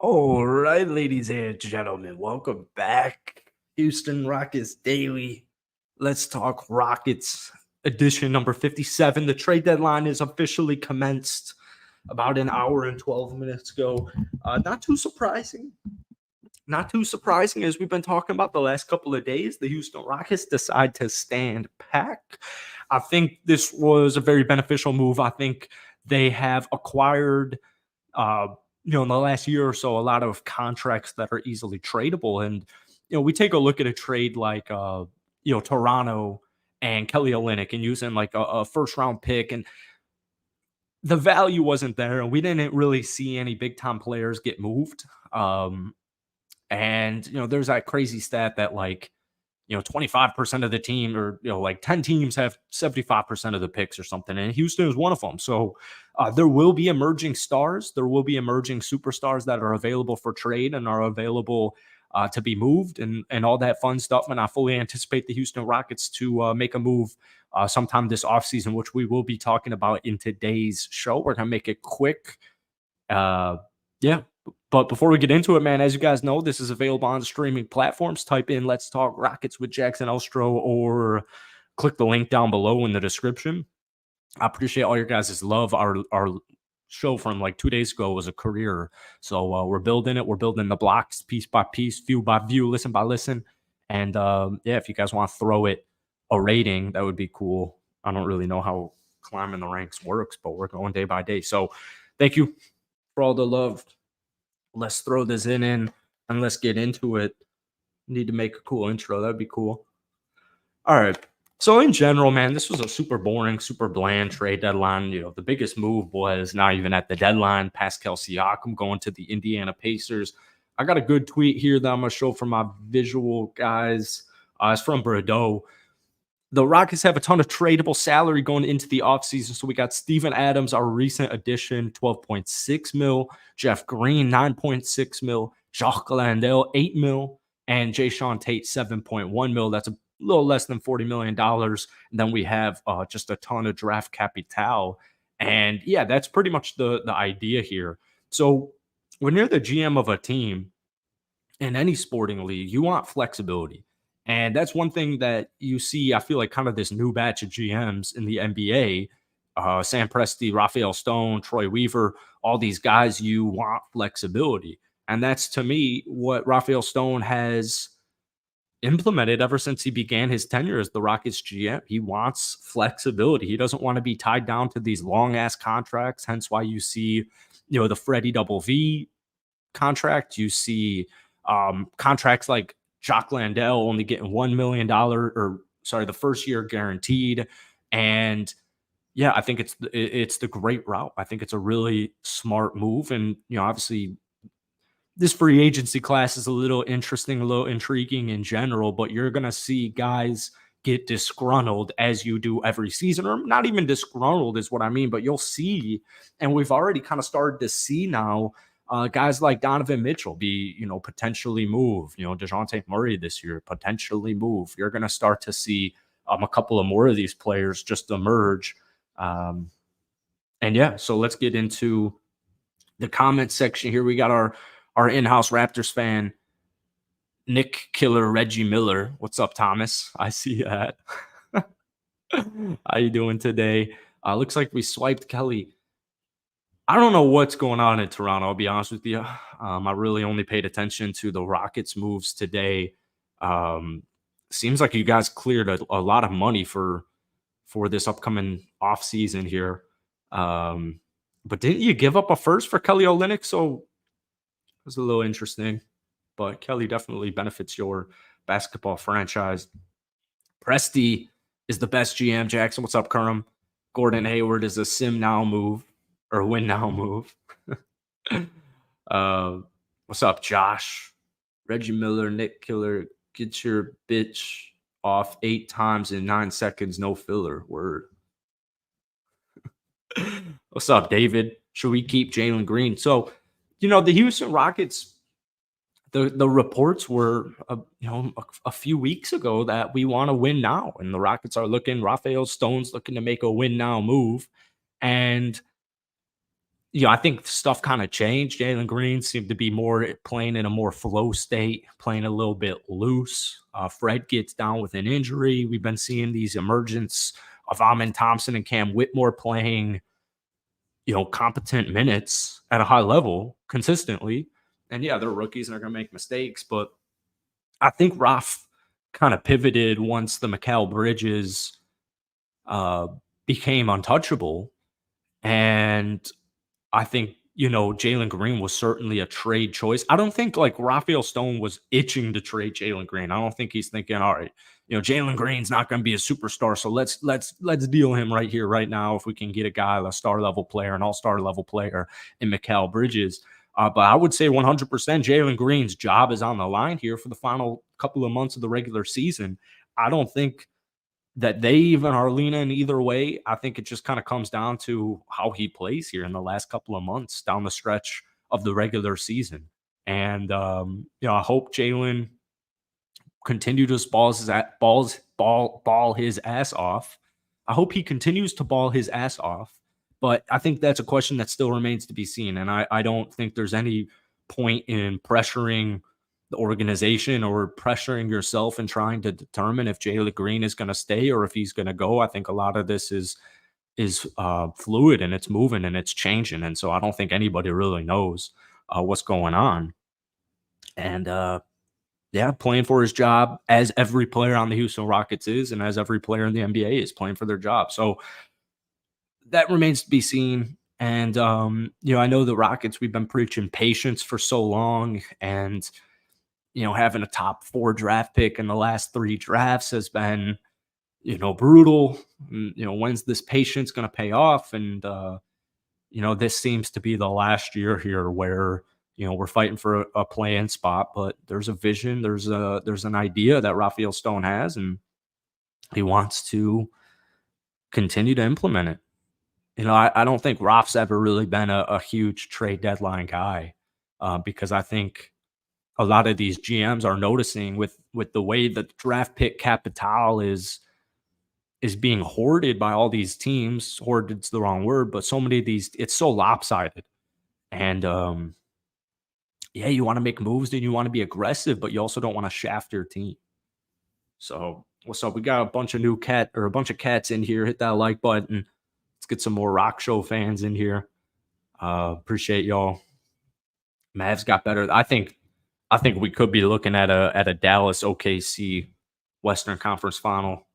All right, ladies and gentlemen, welcome back. Houston Rockets Daily. Let's talk Rockets edition number 57. The trade deadline is officially commenced about an hour and 12 minutes ago. Not too surprising. Not too surprising, as we've been talking about the last couple of days. The Houston Rockets decide to stand pat. I think this was a very beneficial move. I think they have acquired uh, in the last year or so, a lot of contracts that are easily tradable. And, we take a look at a trade like, Toronto and Kelly Olynyk and using like a first round pick, and the value wasn't there. And we didn't really see any big time players get moved. And, there's that crazy stat that 25% of the team, or, like 10 teams have 75% of the picks or something. And Houston is one of them. So there will be emerging stars. There will be emerging superstars that are available for trade and are available to be moved and all that fun stuff. And I fully anticipate the Houston Rockets to make a move sometime this offseason, which we will be talking about in today's show. We're going to make it quick. Yeah. But before we get into it, man, as you guys know, this is available on streaming platforms. Type in Let's Talk Rockets with Jackson Elstro or click the link down below in the description. I appreciate all your guys' love. Our show from like 2 days ago was a career. So we're building it. We're building the blocks piece by piece, view by view, listen by listen. And if you guys want to throw it a rating, that would be cool. I don't really know how climbing the ranks works, but we're going day by day. So thank you for all the love. Let's throw this in and let's get into it. Need to make a cool intro. That'd be cool. All right. So in general, man, this was a super boring, super bland trade deadline. The biggest move was not even at the deadline. Pascal Siakam going to the Indiana Pacers. I got a good tweet here that I'm going to show for my visual guys. It's from Bordeaux. The Rockets have a ton of tradable salary going into the offseason. So we got Steven Adams, our recent addition, 12.6 mil. Jeff Green, 9.6 mil. Jacques Landale, 8 mil. And Jayshawn Tate, 7.1 mil. That's a little less than $40 million. And then we have just a ton of draft capital. And yeah, that's pretty much the idea here. So when you're the GM of a team in any sporting league, you want flexibility. And that's one thing that you see, I feel like, kind of this new batch of GMs in the NBA, Sam Presti, Raphael Stone, Troy Weaver, all these guys, you want flexibility. And that's, to me, what Raphael Stone has implemented ever since he began his tenure as the Rockets GM. He wants flexibility. He doesn't want to be tied down to these long-ass contracts, hence why you see, the Freddie Double V contract. You see contracts like Jacques Landale only getting $1 million, the first year guaranteed. And yeah, I think it's the great route. I think it's a really smart move. And, obviously this free agency class is a little interesting, a little intriguing in general, but you're going to see guys get disgruntled as you do every season, or not even disgruntled is what I mean, but you'll see, and we've already kind of started to see now, guys like Donovan Mitchell be, potentially move. DeJounte Murray this year potentially move. You're going to start to see a couple of more of these players just emerge. And yeah, so let's get into the comment section here. We got our in-house Raptors fan, Nick Killer Reggie Miller. What's up, Thomas? I see that. How you doing today? Looks like we swiped Kelly. I don't know what's going on in Toronto, I'll be honest with you. I really only paid attention to the Rockets moves today. Seems like you guys cleared a lot of money for this upcoming offseason here. But didn't you give up a first for Kelly Olynyk? So it was a little interesting. But Kelly definitely benefits your basketball franchise. Presti is the best GM. Jackson, what's up, Kerm? Gordon Hayward is a sim now move. Or win now move. What's up, Josh? Reggie Miller, Nick Killer, get your bitch off 8 times in 9 seconds, no filler. Word. What's up, David? Should we keep Jaylen Green? So, the Houston Rockets, the reports were, a few weeks ago that we want to win now. And the Rockets are looking, Raphael Stone's looking to make a win now move. And I think stuff kind of changed. Jalen Green seemed to be more playing in a more flow state, playing a little bit loose. Fred gets down with an injury. We've been seeing these emergence of Amin Thompson and Cam Whitmore playing, competent minutes at a high level consistently. And yeah, they're rookies and they're going to make mistakes, but I think Raf kind of pivoted once the Mikal Bridges uh, became untouchable. And I think, Jalen Green was certainly a trade choice. I don't think like Raphael Stone was itching to trade Jalen Green. I don't think he's thinking, all right, Jalen Green's not going to be a superstar, so let's deal him right here, right now. If we can get a guy, a star level player, an all-star level player in Mikal Bridges. But I would say 100% Jalen Green's job is on the line here for the final couple of months of the regular season. I don't think that they even are leaning either way. I think it just kind of comes down to how he plays here in the last couple of months down the stretch of the regular season. And I hope Jalen continue to ball his ass off. I hope he continues to ball his ass off. But I think that's a question that still remains to be seen. And I don't think there's any point in pressuring the organization or pressuring yourself and trying to determine if Jalen Green is going to stay or if he's going to go. I think a lot of this is fluid and it's moving and it's changing. And so I don't think anybody really knows what's going on. And yeah, playing for his job as every player on the Houston Rockets is, and as every player in the NBA is playing for their job. So that remains to be seen. And I know the Rockets, we've been preaching patience for so long, and having a top 4 draft pick in the last 3 drafts has been, brutal. When's this patience going to pay off? And this seems to be the last year here where we're fighting for a play-in spot, but there's a vision, there's an idea that Raphael Stone has, and he wants to continue to implement it. I don't think Raf's ever really been a huge trade deadline guy, because I think a lot of these GMs are noticing with the way the draft pick capital is being hoarded by all these teams. Hoarded's the wrong word, but so many of these, it's so lopsided. And yeah, you want to make moves and you want to be aggressive, but you also don't want to shaft your team. So what's up? We got a bunch of cats in here. Hit that like button. Let's get some more Rock Show fans in here. Appreciate y'all. Mavs got better. I think we could be looking at a Dallas OKC Western Conference final.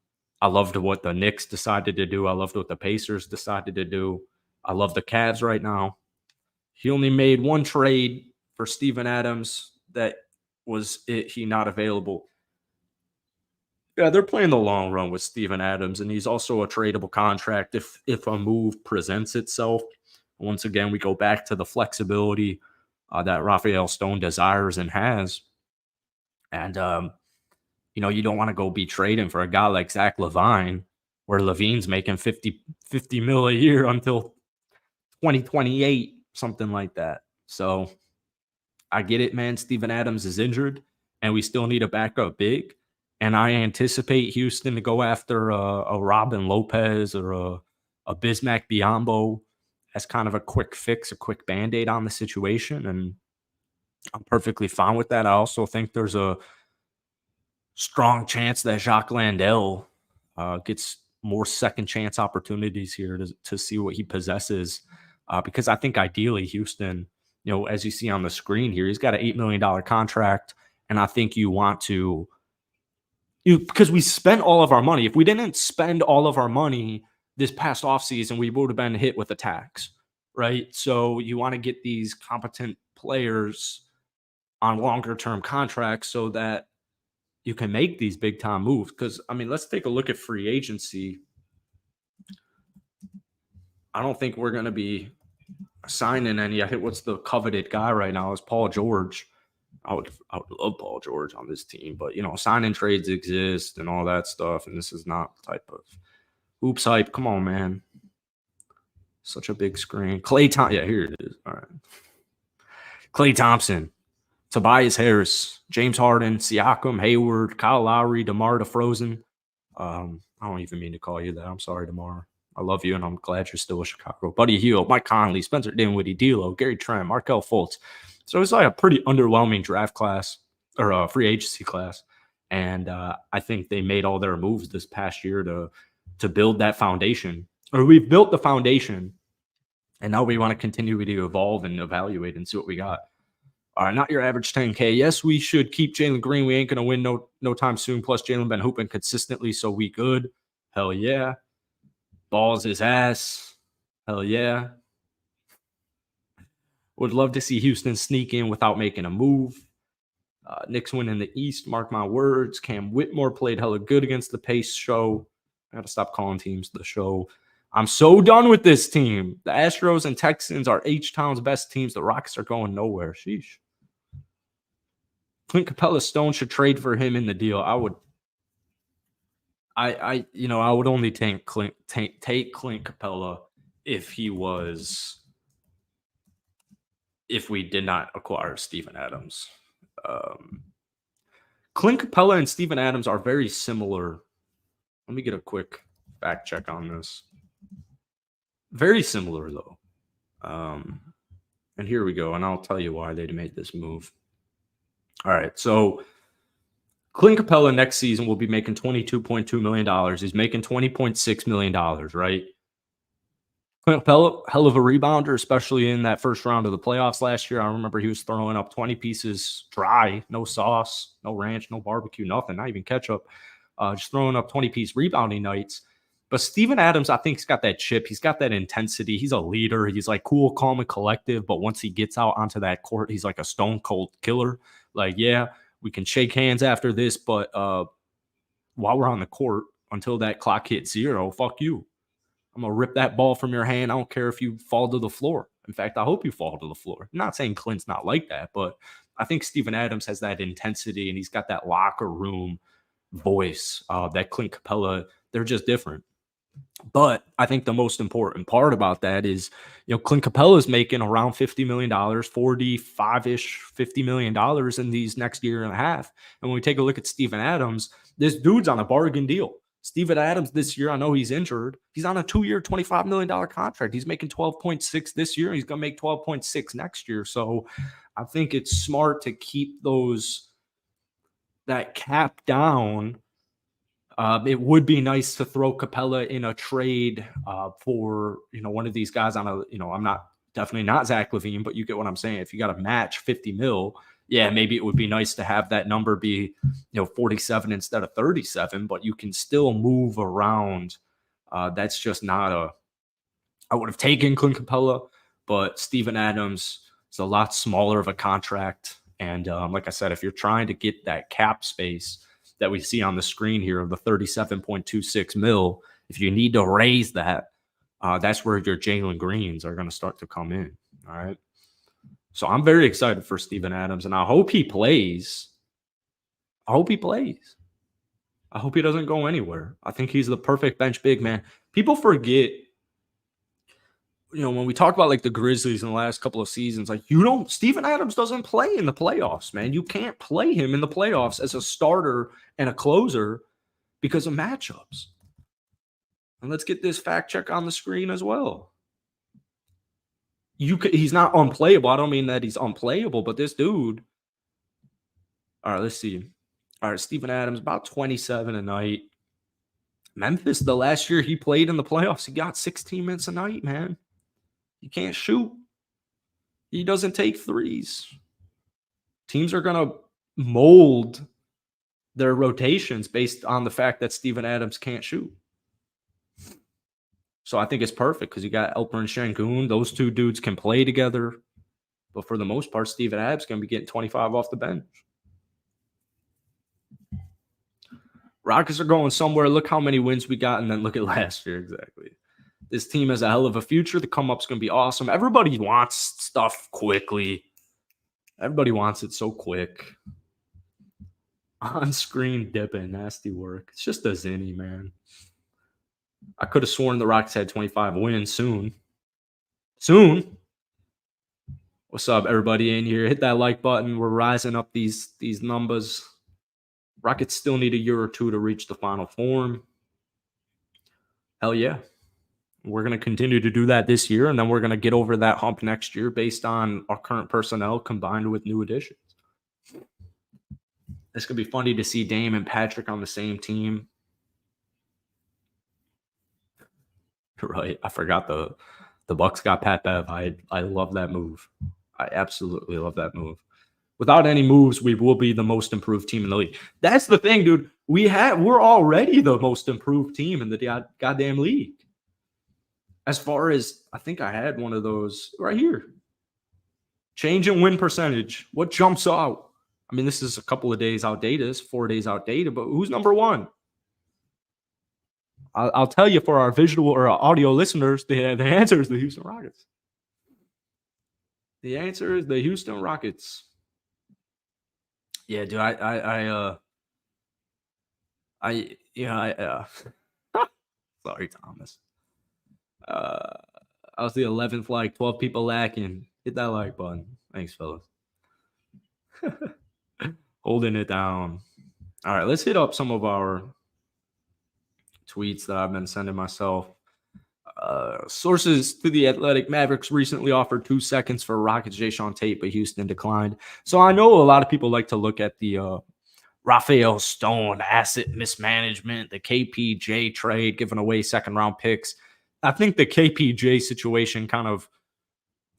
I loved what the Knicks decided to do. I loved what the Pacers decided to do. I love the Cavs right now. He only made one trade for Steven Adams. That was it. He not available. Yeah, they're playing the long run with Steven Adams, and he's also a tradable contract if a move presents itself. Once again, we go back to the flexibility that Raphael Stone desires and has. And, you don't want to go be trading for a guy like Zach LaVine, where Levine's making 50 mil a year until 2028, something like that. So I get it, man. Steven Adams is injured, and we still need a backup big. And I anticipate Houston to go after a Robin Lopez or a Bismack Biyombo as kind of a quick fix, a quick Band-Aid on the situation. And I'm perfectly fine with that. I also think there's a strong chance that Jacques Landale gets more second chance opportunities here to see what he possesses. Because I think ideally Houston, as you see on the screen here, he's got an $8 million contract. And I think you want to, because we spent all of our money. If we didn't spend all of our money this past offseason, we would have been hit with a tax, right? So you want to get these competent players on longer term contracts so that you can make these big time moves. Because, let's take a look at free agency. I don't think we're going to be signing any. I think what's the coveted guy right now is Paul George. I would love Paul George on this team, but signing trades exist and all that stuff, and this is not the type of hoops hype. Come on, man. Such a big screen. Klay Thompson. Yeah, here it is. All right. Klay Thompson, Tobias Harris, James Harden, Siakam, Hayward, Kyle Lowry, DeMar DeRozan. I don't even mean to call you that. I'm sorry, DeMar. I love you, and I'm glad you're still with Chicago. Buddy Hield, Mike Conley, Spencer Dinwiddie, D'Lo, Gary Trent, Markel Fultz. So it's like a pretty underwhelming draft class or a free agency class. And I think they made all their moves this past year to build that foundation. Or we've built the foundation, and now we want to continue to evolve and evaluate and see what we got. All right, not your average 10K. Yes, we should keep Jaylen Green. We ain't gonna win no time soon. Plus, Jalen been hooping consistently, so we good. Hell yeah. Balls his ass. Hell yeah. Would love to see Houston sneak in without making a move. Knicks win in the East. Mark my words. Cam Whitmore played hella good against the Pace show. I gotta stop calling teams the show. I'm so done with this team. The Astros and Texans are H-Town's best teams. The Rockets are going nowhere. Sheesh. Clint Capela Stone should trade for him in the deal. I would only take Clint Capela if we did not acquire Steven Adams. Clint Capela and Steven Adams are very similar. Let me get a quick fact check on this. Very similar, though. And here we go, and I'll tell you why they made this move. All right, so Clint Capela next season will be making $22.2 million. He's making $20.6 million, right? Clint Capela, hell of a rebounder, especially in that first round of the playoffs last year. I remember he was throwing up 20 pieces dry, no sauce, no ranch, no barbecue, nothing, not even ketchup. Just throwing up 20-piece rebounding nights. But Steven Adams, I think he's got that chip. He's got that intensity. He's a leader. He's like cool, calm, and collective. But once he gets out onto that court, he's like a stone cold killer. Like, yeah, we can shake hands after this, but while we're on the court, until that clock hits 0, fuck you. I'm going to rip that ball from your hand. I don't care if you fall to the floor. In fact, I hope you fall to the floor. I'm not saying Clint's not like that, but I think Steven Adams has that intensity, and he's got that locker room voice that Clint Capela, they're just different. But I think the most important part about that is, Clint Capela is making around $50 million, 45-ish, $50 million in these next year and a half. And when we take a look at Steven Adams, this dude's on a bargain deal. Steven Adams this year, I know he's injured. He's on a 2-year, $25 million contract. He's making 12.6 this year. And he's going to make 12.6 next year. So I think it's smart to keep that cap down. It would be nice to throw Capela in a trade for, one of these guys on a, I'm definitely not Zach LaVine, but you get what I'm saying. If you got to match 50 mil, yeah, maybe it would be nice to have that number be, 47 instead of 37, but you can still move around. That's just not I would have taken Clint Capela, but Steven Adams is a lot smaller of a contract. And like I said, if you're trying to get that cap space that we see on the screen here of the 37.26 mil, if you need to raise that, that's where your Jaylen Greens are going to start to come in. All right. So I'm very excited for Steven Adams, and I hope he plays. I hope he doesn't go anywhere. I think he's the perfect bench big man. People forget, when we talk about like the Grizzlies in the last couple of seasons, like Steven Adams doesn't play in the playoffs, man. You can't play him in the playoffs as a starter and a closer because of matchups. And let's get this fact check on the screen as well. He's not unplayable. I don't mean that he's unplayable, but this dude. All right, let's see. All right, Steven Adams, about 27 a night. Memphis, the last year he played in the playoffs, he got 16 minutes a night, man. He can't shoot. He doesn't take threes. Teams are going to mold their rotations based on the fact that Steven Adams can't shoot. So I think it's perfect because you got Alperen Şengün. Those two dudes can play together. But for the most part, Steven Adams is going to be getting 25 off the bench. Rockets are going somewhere. Look how many wins we got, and then look at last year exactly. This team has a hell of a future. The come-up's going to be awesome. Everybody wants stuff quickly. Everybody wants it so quick. On-screen dipping, nasty work. It's just a zinni, man. I could have sworn the Rockets had 25 wins soon. Soon. What's up, everybody in here? Hit that like button. We're rising up these numbers. Rockets still need a year or two to reach the final form. Hell yeah. We're going to continue to do that this year, and then we're going to get over that hump next year based on our current personnel combined with new additions. It's going to be funny to see Dame and Patrick on the same team. Right. I forgot the Bucks got Pat Bev. I love that move. I absolutely love that move. Without any moves, we will be the most improved team in the league. That's the thing, dude. We're already the most improved team in the goddamn league. As far as, I think I had one of those right here. Change in win percentage. What jumps out? I mean, this is a couple of days outdated. It's 4 days outdated, but who's number one? I'll tell you, for our visual or our audio listeners, the answer is the Houston Rockets. The answer is the Houston Rockets. Yeah, dude, sorry, Thomas. I was the 11th like, 12 people lacking. Hit that like button. Thanks, fellas. Holding it down. All right, let's hit up some of our tweets that I've been sending myself. Sources to the Athletic: Mavericks recently offered 2 seconds for Rockets Jayshawn Tate, but Houston declined. So I know a lot of people like to look at the Raphael Stone asset mismanagement, the KPJ trade, giving away second-round picks. I think the KPJ situation kind of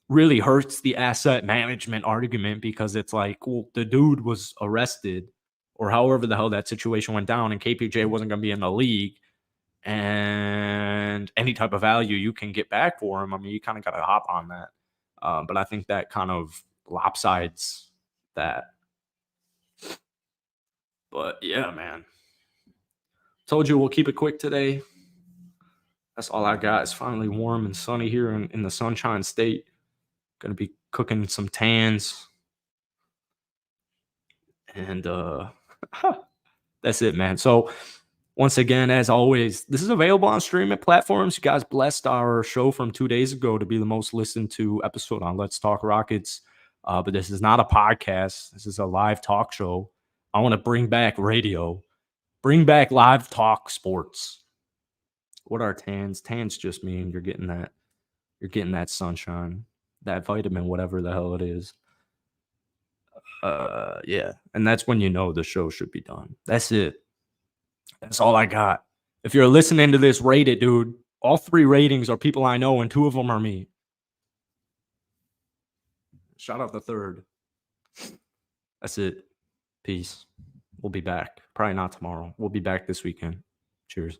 really hurts the asset management argument, because it's like, well, the dude was arrested or however the hell that situation went down, and KPJ wasn't going to be in the league. And any type of value you can get back for him, I mean, you kind of got to hop on that. But I think that kind of lopsides that. But yeah, man. Told you we'll keep it quick today. That's all I got. It's finally warm and sunny here in the Sunshine State. Gonna be cooking some tans. And that's it, man. So once again, as always, this is available on streaming platforms. You guys blessed our show from 2 days ago to be the most listened to episode on Let's Talk Rockets. But this is not a podcast. This is a live talk show. I want to bring back radio, bring back live talk sports. What are tans? Tans just mean you're getting that sunshine, that vitamin, whatever the hell it is. Yeah. And that's when you know the show should be done. That's it. That's all I got. If you're listening to this, rate it, dude. All 3 ratings are people I know, and 2 of them are me. Shout out the 3rd. That's it. Peace. We'll be back. Probably not tomorrow. We'll be back this weekend. Cheers.